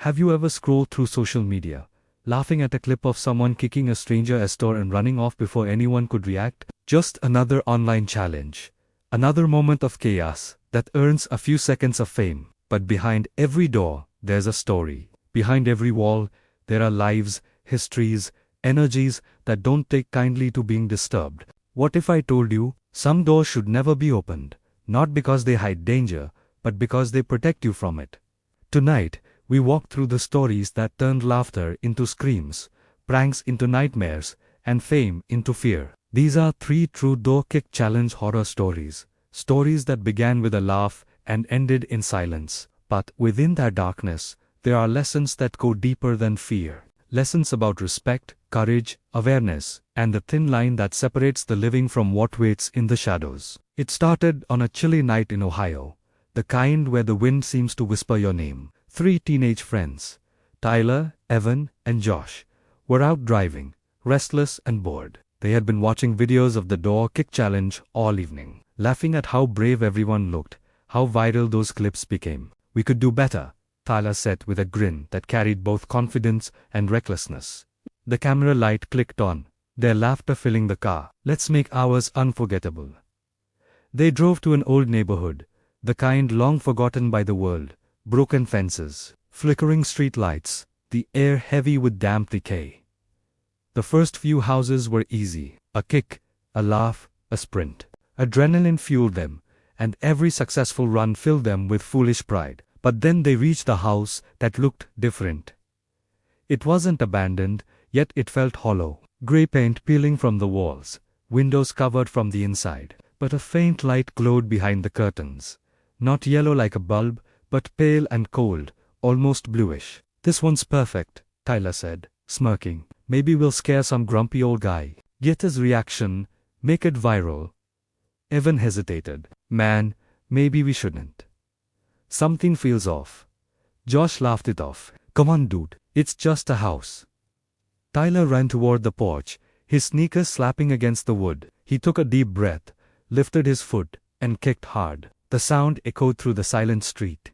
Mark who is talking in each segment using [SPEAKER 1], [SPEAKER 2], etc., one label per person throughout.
[SPEAKER 1] Have you ever scrolled through social media, laughing at a clip of someone kicking a stranger at a store and running off before anyone could react? Just another online challenge. Another moment of chaos that earns a few seconds of fame. But behind every door, there's a story. Behind every wall, there are lives, histories, energies that don't take kindly to being disturbed. What if I told you, some doors should never be opened, not because they hide danger, but because they protect you from it? Tonight, we walk through the stories that turned laughter into screams, pranks into nightmares, and fame into fear. These are 3 true door kick challenge horror stories. Stories that began with a laugh and ended in silence. But within that darkness, there are lessons that go deeper than fear. Lessons about respect, courage, awareness, and the thin line that separates the living from what waits in the shadows. It started on a chilly night in Ohio, the kind where the wind seems to whisper your name. 3 teenage friends, Tyler, Evan, and Josh, were out driving, restless and bored. They had been watching videos of the door kick challenge all evening, laughing at how brave everyone looked, how viral those clips became. "We could do better," Tyler said with a grin that carried both confidence and recklessness. The camera light clicked on, their laughter filling the car. "Let's make ours unforgettable." They drove to an old neighborhood, the kind long forgotten by the world. Broken fences, flickering street lights, the air heavy with damp decay. The first few houses were easy. A kick, a laugh, a sprint. Adrenaline fueled them, and every successful run filled them with foolish pride. But then they reached a house that looked different. It wasn't abandoned, yet it felt hollow. Grey paint peeling from the walls, windows covered from the inside. But a faint light glowed behind the curtains. Not yellow like a bulb, but pale and cold, almost bluish. "This one's perfect," Tyler said, smirking. "Maybe we'll scare some grumpy old guy. Get his reaction, make it viral." Evan hesitated. "Man, maybe we shouldn't. Something feels off." Josh laughed it off. "Come on dude, it's just a house." Tyler ran toward the porch, his sneakers slapping against the wood. He took a deep breath, lifted his foot, and kicked hard. The sound echoed through the silent street.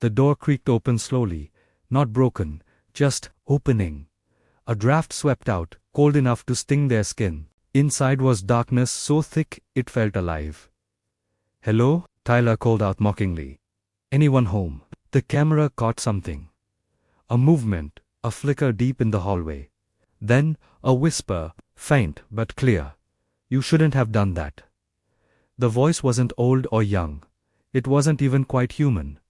[SPEAKER 1] The door creaked open slowly, not broken, just opening. A draft swept out, cold enough to sting their skin. Inside was darkness so thick it felt alive. "Hello?" Tyler called out mockingly. "Anyone home?" The camera caught something. A movement, a flicker deep in the hallway. Then, a whisper, faint but clear. "You shouldn't have done that." The voice wasn't old or young. It wasn't even quite human.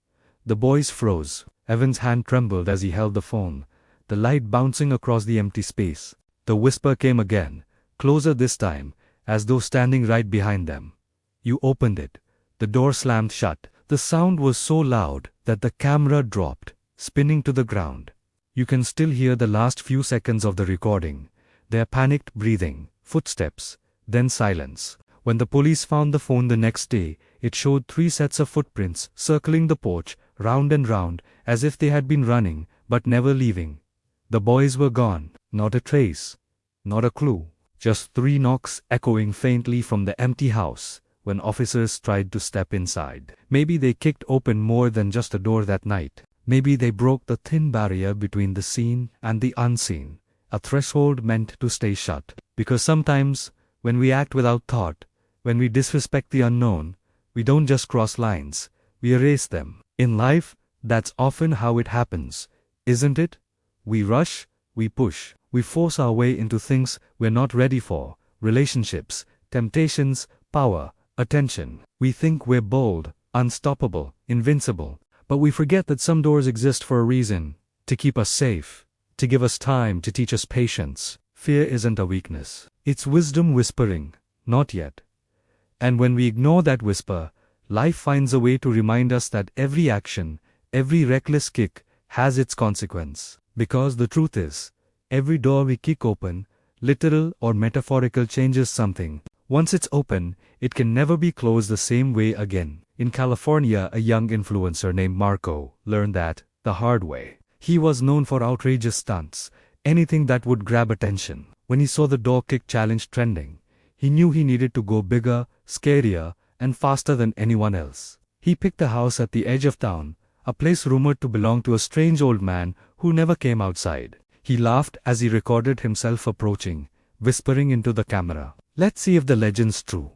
[SPEAKER 1] The boys froze. Evan's hand trembled as he held the phone, the light bouncing across the empty space. The whisper came again, closer this time, as though standing right behind them. "You opened it." The door slammed shut. The sound was so loud that the camera dropped, spinning to the ground. You can still hear the last few seconds of the recording. Their panicked breathing, footsteps, then silence. When the police found the phone the next day, it showed 3 sets of footprints circling the porch, round and round, as if they had been running, but never leaving. The boys were gone. Not a trace. Not a clue. Just 3 knocks echoing faintly from the empty house when officers tried to step inside. Maybe they kicked open more than just a door that night. Maybe they broke the thin barrier between the seen and the unseen, a threshold meant to stay shut. Because sometimes, when we act without thought, when we disrespect the unknown, we don't just cross lines, we erase them. In life, that's often how it happens, isn't it? We rush, we push, we force our way into things we're not ready for, relationships, temptations, power, attention. We think we're bold, unstoppable, invincible, but we forget that some doors exist for a reason, to keep us safe, to give us time, to teach us patience. Fear isn't a weakness. It's wisdom whispering, "Not yet." And when we ignore that whisper, life finds a way to remind us that every action, every reckless kick, has its consequence. Because the truth is, every door we kick open, literal or metaphorical, changes something. Once it's open, it can never be closed the same way again. In California, a young influencer named Marco learned that the hard way. He was known for outrageous stunts, anything that would grab attention. When he saw the door kick challenge trending, he knew he needed to go bigger, scarier, and faster than anyone else. He picked a house at the edge of town, a place rumored to belong to a strange old man who never came outside. He laughed as he recorded himself approaching, whispering into the camera, "Let's see if the legend's true."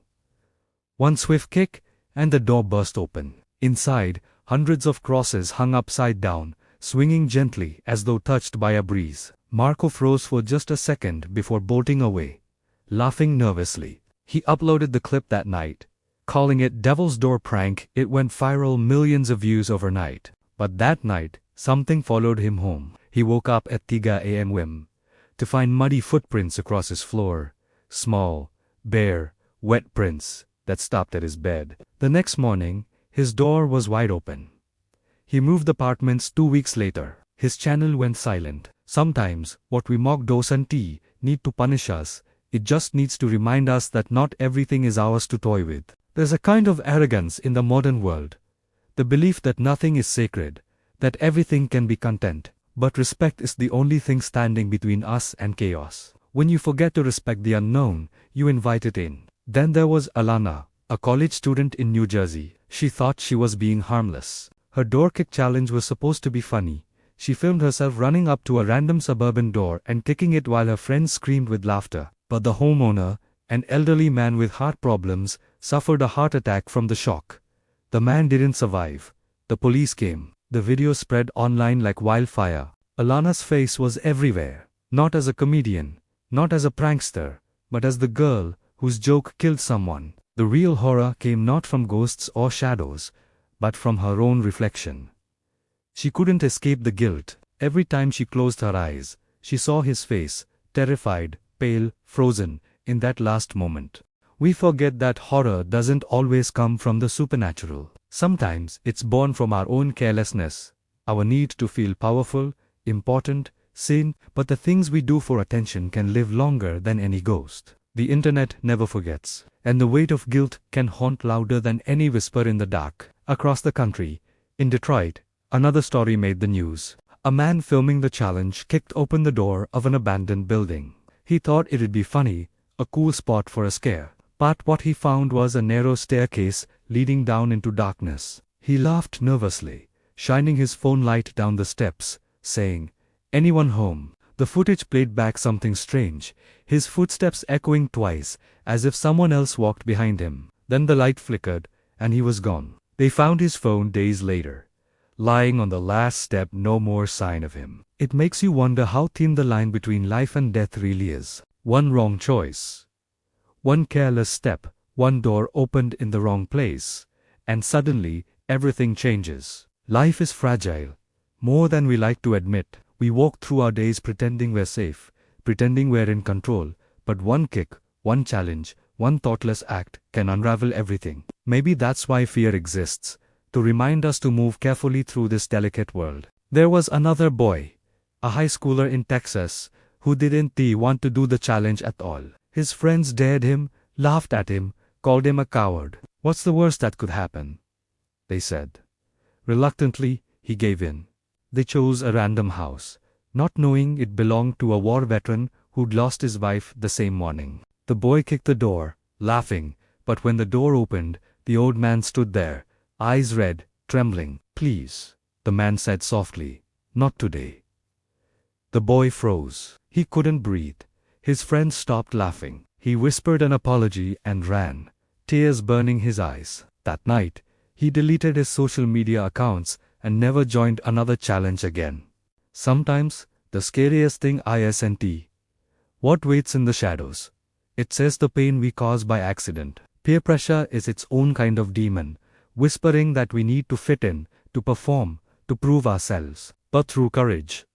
[SPEAKER 1] One swift kick, and the door burst open. Inside, hundreds of crosses hung upside down, swinging gently as though touched by a breeze. Marco froze for just a second before bolting away, laughing nervously. He uploaded the clip that night, calling it Devil's Door Prank. It went viral, millions of views overnight. But that night, something followed him home. He woke up at 3 a.m. whim to find muddy footprints across his floor, small, bare, wet prints that stopped at his bed. The next morning, his door was wide open. He moved apartments 2 weeks later. His channel went silent. Sometimes, what we mock doesn't need to punish us, it just needs to remind us that not everything is ours to toy with. There's a kind of arrogance in the modern world. The belief that nothing is sacred, that everything can be content, but respect is the only thing standing between us and chaos. When you forget to respect the unknown, you invite it in. Then there was Alana, a college student in New Jersey. She thought she was being harmless. Her door kick challenge was supposed to be funny. She filmed herself running up to a random suburban door and kicking it while her friends screamed with laughter. But the homeowner, an elderly man with heart problems, suffered a heart attack from the shock. The man didn't survive. The police came. The video spread online like wildfire. Alana's face was everywhere. Not as a comedian, not as a prankster, but as the girl whose joke killed someone. The real horror came not from ghosts or shadows, but from her own reflection. She couldn't escape the guilt. Every time she closed her eyes, she saw his face, terrified, pale, frozen, in that last moment. We forget that horror doesn't always come from the supernatural. Sometimes it's born from our own carelessness, our need to feel powerful, important, sane, but the things we do for attention can live longer than any ghost. The internet never forgets, and the weight of guilt can haunt louder than any whisper in the dark. Across the country, in Detroit, another story made the news. A man filming the challenge kicked open the door of an abandoned building. He thought it'd be funny, a cool spot for a scare. But what he found was a narrow staircase leading down into darkness. He laughed nervously, shining his phone light down the steps, saying, "Anyone home?" The footage played back something strange, his footsteps echoing twice, as if someone else walked behind him. Then the light flickered, and he was gone. They found his phone days later, lying on the last step, no more sign of him. It makes you wonder how thin the line between life and death really is. One wrong choice, one careless step, one door opened in the wrong place, and suddenly, everything changes. Life is fragile, more than we like to admit. We walk through our days pretending we're safe, pretending we're in control, but one kick, one challenge, one thoughtless act can unravel everything. Maybe that's why fear exists, to remind us to move carefully through this delicate world. There was another boy, a high schooler in Texas, who didn't want to do the challenge at all. His friends dared him, laughed at him, called him a coward. "What's the worst that could happen?" they said. Reluctantly, he gave in. They chose a random house, not knowing it belonged to a war veteran who'd lost his wife the same morning. The boy kicked the door, laughing, but when the door opened, the old man stood there, eyes red, trembling. "Please," the man said softly, "not today." The boy froze. He couldn't breathe. His friends stopped laughing. He whispered an apology and ran, tears burning his eyes. That night, he deleted his social media accounts and never joined another challenge again. Sometimes, the scariest thing isn't what waits in the shadows. It says the pain we cause by accident. Peer pressure is its own kind of demon, whispering that we need to fit in, to perform, to prove ourselves. But true courage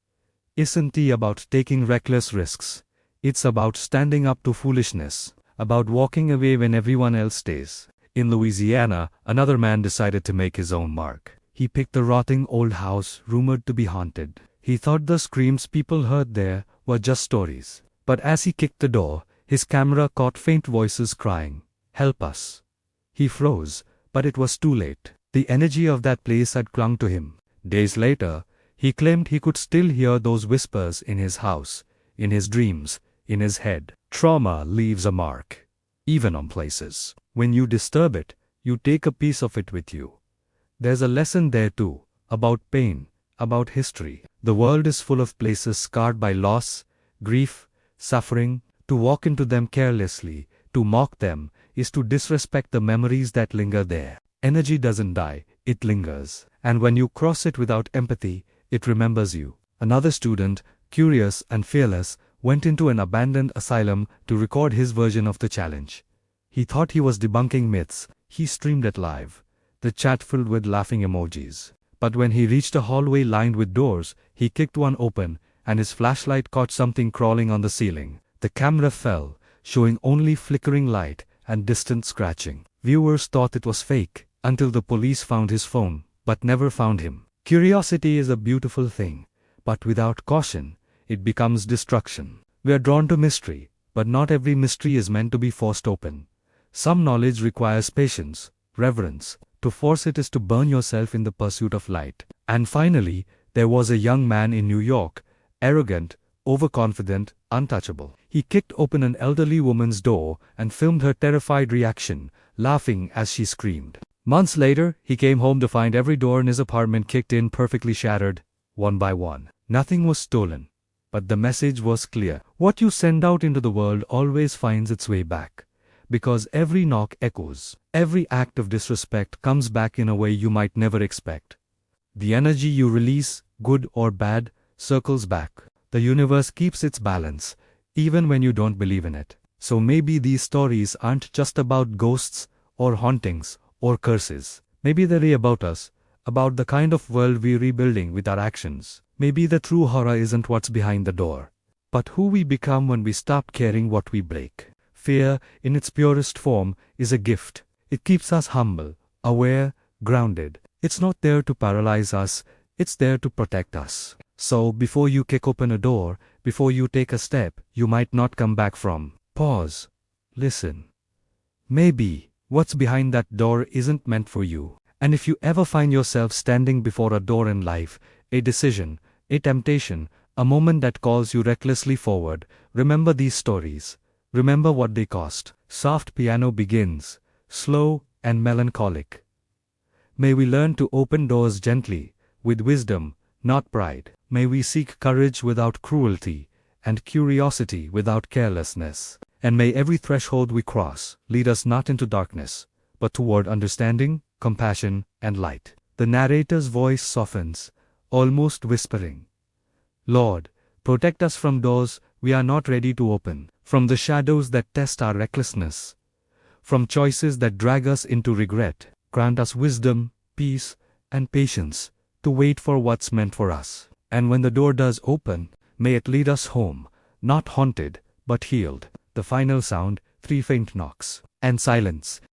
[SPEAKER 1] isn't about taking reckless risks. It's about standing up to foolishness, about walking away when everyone else stays. In Louisiana, another man decided to make his own mark. He picked a rotting old house rumored to be haunted. He thought the screams people heard there were just stories. But as he kicked the door, his camera caught faint voices crying, "Help us." He froze, but it was too late. The energy of that place had clung to him. Days later, he claimed he could still hear those whispers in his house, in his dreams, in his head. Trauma leaves a mark, even on places. When you disturb it, you take a piece of it with you. There's a lesson there too. about pain, about history. The world is full of places scarred by loss, grief, suffering. To walk into them carelessly, to mock them, is to disrespect the memories that linger there. Energy doesn't die, it lingers. And when you cross it without empathy, it remembers you. Another student, curious and fearless, went into an abandoned asylum to record his version of the challenge. He thought he was debunking myths. He streamed it live, the chat filled with laughing emojis. But when he reached a hallway lined with doors, he kicked one open, and his flashlight caught something crawling on the ceiling. The camera fell, showing only flickering light and distant scratching. Viewers thought it was fake, until the police found his phone, but never found him. Curiosity is a beautiful thing, but without caution, it becomes destruction. We are drawn to mystery, but not every mystery is meant to be forced open. Some knowledge requires patience, reverence. To force it is to burn yourself in the pursuit of light. And finally, there was a young man in New York, arrogant, overconfident, untouchable. He kicked open an elderly woman's door and filmed her terrified reaction, laughing as she screamed. Months later, he came home to find every door in his apartment kicked in, perfectly shattered, one by one. Nothing was stolen, but the message was clear. What you send out into the world always finds its way back. Because every knock echoes, every act of disrespect comes back in a way you might never expect. The energy you release, good or bad, circles back. The universe keeps its balance, even when you don't believe in it. So maybe these stories aren't just about ghosts, or hauntings, or curses. Maybe they're about us, about the kind of world we're rebuilding with our actions. Maybe the true horror isn't what's behind the door, but who we become when we stop caring what we break. Fear, in its purest form, is a gift. It keeps us humble, aware, grounded. It's not there to paralyze us, it's there to protect us. So, before you kick open a door, before you take a step you might not come back from, pause. Listen. Maybe what's behind that door isn't meant for you. And if you ever find yourself standing before a door in life, a decision, a temptation, a moment that calls you recklessly forward, remember these stories. Remember what they cost. Soft piano begins, slow and melancholic. May we learn to open doors gently, with wisdom, not pride. May we seek courage without cruelty, and curiosity without carelessness. And may every threshold we cross lead us not into darkness, but toward understanding, compassion, and light. The narrator's voice softens, almost whispering. Lord, protect us from doors we are not ready to open, from the shadows that test our recklessness, from choices that drag us into regret. Grant us wisdom, peace, and patience to wait for what's meant for us. And when the door does open, may it lead us home, not haunted, but healed. The final sound, 3 faint knocks, and silence.